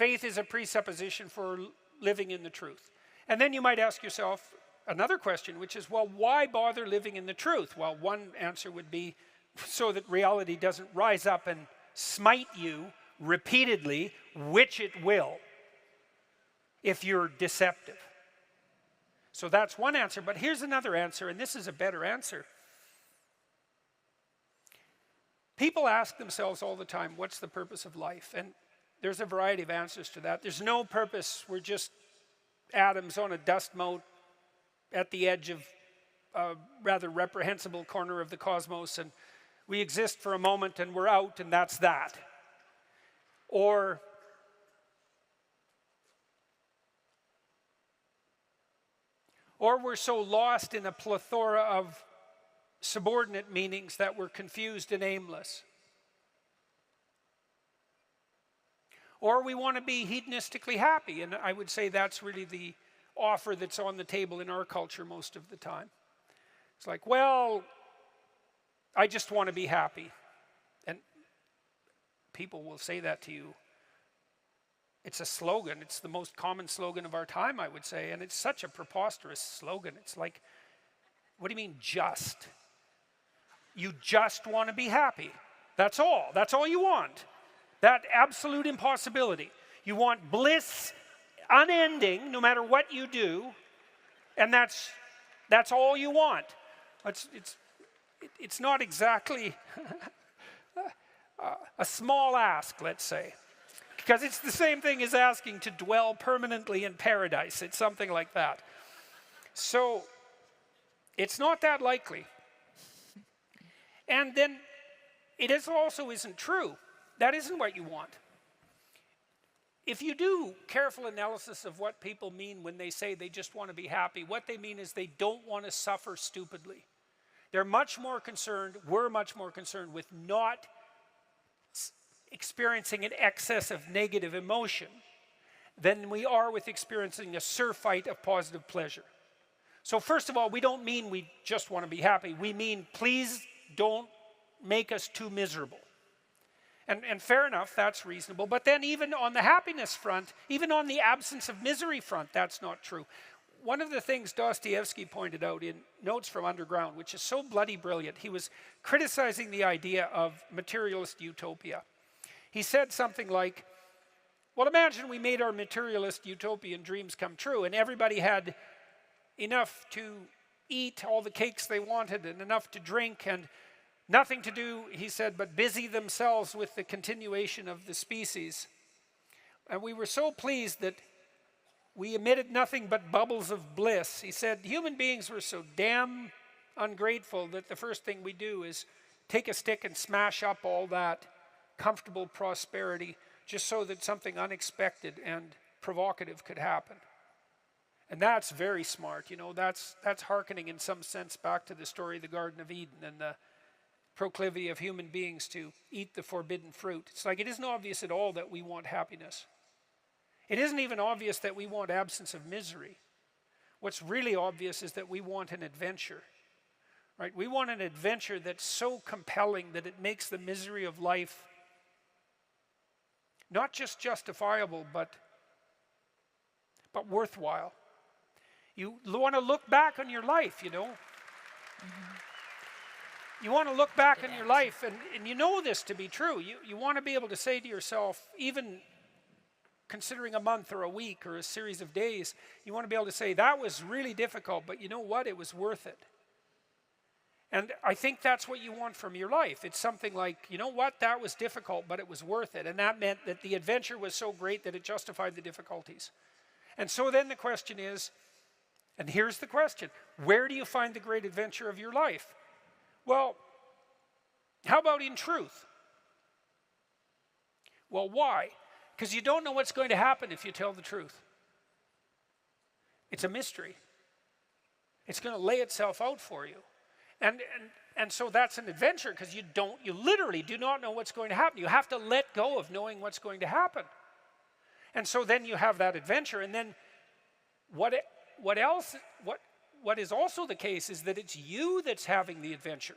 Faith is a presupposition for living in the truth. And then you might ask yourself another question, which is, well, why bother living in the truth? Well, one answer would be so that reality doesn't rise up and smite you repeatedly, which it will if you're deceptive. So that's one answer, but here's another answer, and this is a better answer. People ask themselves all the time, what's the purpose of life? And there's a variety of answers to that. There's no purpose. We're just atoms on a dust mote at the edge of a rather reprehensible corner of the cosmos, and we exist for a moment and we're out, and that's that. Or we're so lost in a plethora of subordinate meanings that we're confused and aimless. Or we want to be hedonistically happy, and I would say that's really the offer that's on the table in our culture most of the time. It's like, well, I just want to be happy. And people will say that to you. It's a slogan. It's the most common slogan of our time, I would say, and it's such a preposterous slogan. It's like, what do you mean just? You just want to be happy. That's all. That's all you want. That absolute impossibility. You want bliss unending, no matter what you do, and that's all you want. It's not exactly a small ask, let's say, because it's the same thing as asking to dwell permanently in paradise. It's something like that. So it's not that likely. And then it also isn't true. That isn't what you want. If you do careful analysis of what people mean when they say they just want to be happy, what they mean is they don't want to suffer stupidly. We're much more concerned with not experiencing an excess of negative emotion than we are with experiencing a surfeit of positive pleasure. So first of all, we don't mean we just want to be happy. We mean, please don't make us too miserable. And fair enough, that's reasonable. But then even on the happiness front, even on the absence of misery front, that's not true. One of the things Dostoevsky pointed out in Notes from Underground, which is so bloody brilliant, he was criticizing the idea of materialist utopia. He said something like, well, imagine we made our materialist utopian dreams come true, and everybody had enough to eat all the cakes they wanted and enough to drink and nothing to do, he said, but busy themselves with the continuation of the species. And we were so pleased that we emitted nothing but bubbles of bliss. He said, human beings were so damn ungrateful that the first thing we do is take a stick and smash up all that comfortable prosperity just so that something unexpected and provocative could happen. And that's very smart. You know, that's hearkening in some sense back to the story of the Garden of Eden and the proclivity of human beings to eat the forbidden fruit. It's like it isn't obvious at all that we want happiness. It isn't even obvious that we want absence of misery. What's really obvious is that we want an adventure, right? We want an adventure that's so compelling that it makes the misery of life not just justifiable, but worthwhile. You want to look back on your life, you know. Mm-hmm. You want to look back on your life, and you know this to be true. You want to be able to say to yourself, even considering a month or a week or a series of days, you want to be able to say, that was really difficult, but you know what? It was worth it. And I think that's what you want from your life. It's something like, you know what? That was difficult, but it was worth it. And that meant that the adventure was so great that it justified the difficulties. And so then the question is, and here's the question, where do you find the great adventure of your life? Well, how about in truth? Well, why? Because you don't know what's going to happen if you tell the truth. It's a mystery. It's going to lay itself out for you. And so that's an adventure because you literally do not know what's going to happen. You have to let go of knowing what's going to happen. And so then you have that adventure, and then what is also the case is that it's you that's having the adventure,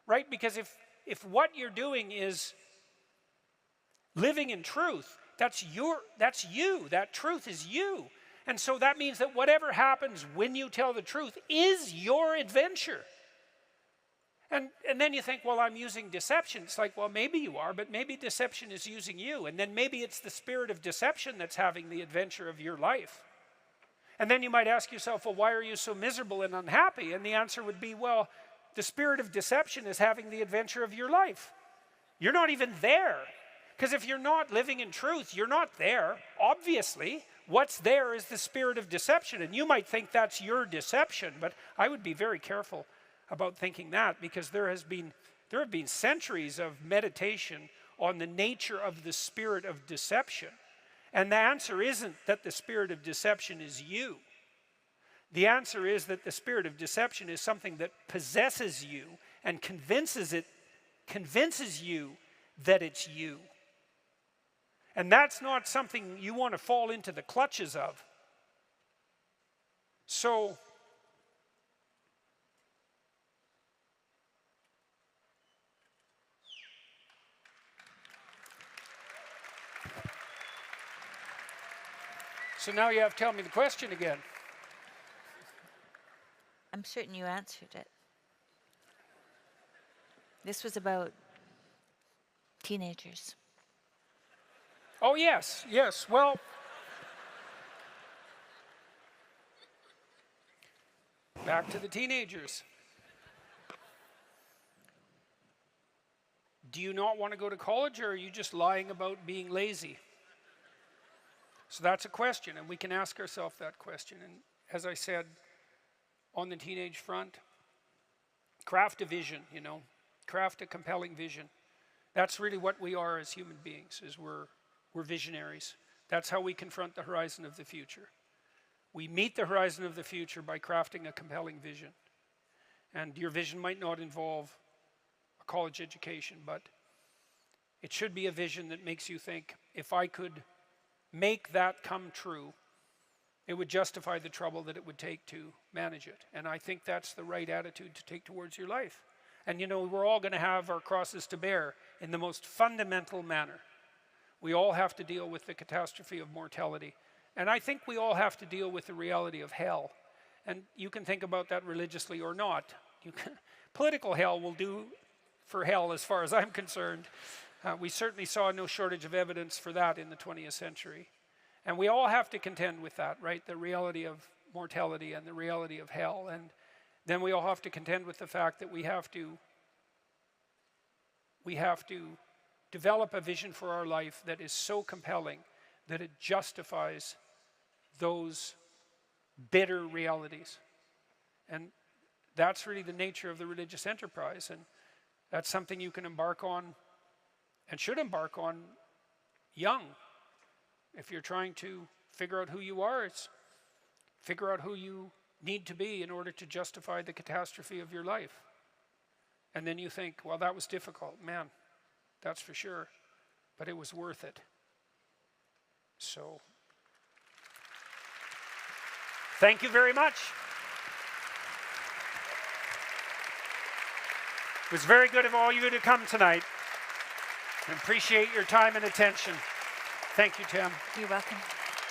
right? Because if what you're doing is living in truth, That's you. That truth is you. And so that means that whatever happens when you tell the truth is your adventure. And then you think, well, I'm using deception. It's like, well, maybe you are, but maybe deception is using you. And then maybe it's the spirit of deception that's having the adventure of your life. And then you might ask yourself, well, why are you so miserable and unhappy? And the answer would be, well, the spirit of deception is having the adventure of your life. You're not even there. Because if you're not living in truth, you're not there. Obviously, what's there is the spirit of deception. And you might think that's your deception, but I would be very careful about thinking that, because there have been centuries of meditation on the nature of the spirit of deception. And the answer isn't that the spirit of deception is you. The answer is that the spirit of deception is something that possesses you and convinces you that it's you. And that's not something you want to fall into the clutches of. So now you have to tell me the question again. I'm certain you answered it. This was about teenagers. Oh, yes. Well, back to the teenagers. Do you not want to go to college, or are you just lying about being lazy? So that's a question, and we can ask ourselves that question. And as I said, on the teenage front, craft a vision, craft a compelling vision. That's really what we are as human beings, is we're visionaries. That's how we confront the horizon of the future. We meet the horizon of the future by crafting a compelling vision. And your vision might not involve a college education, but it should be a vision that makes you think, if I could make that come true, it would justify the trouble that it would take to manage it. And I think that's the right attitude to take towards your life. And we're all going to have our crosses to bear in the most fundamental manner. We all have to deal with the catastrophe of mortality. And I think we all have to deal with the reality of hell. And you can think about that religiously or not. Political hell will do for hell as far as I'm concerned. We certainly saw no shortage of evidence for that in the 20th century. And we all have to contend with that, right? The reality of mortality and the reality of hell. And then we all have to contend with the fact that we have to develop a vision for our life that is so compelling that it justifies those bitter realities. And that's really the nature of the religious enterprise. And that's something you can embark on and should embark on young. If you're trying to figure out who you are, it's figure out who you need to be in order to justify the catastrophe of your life. And then you think, well, that was difficult. Man, that's for sure. But it was worth it. So, thank you very much. It was very good of all you to come tonight. I appreciate your time and attention. Thank you, Tim. You're welcome.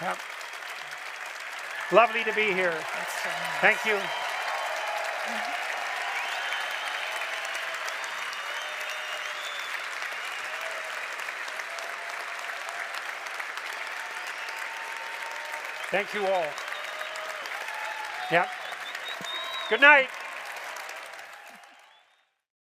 Yeah. Lovely to be here. That's so nice. Thank you. Thank you all. Yeah. Good night.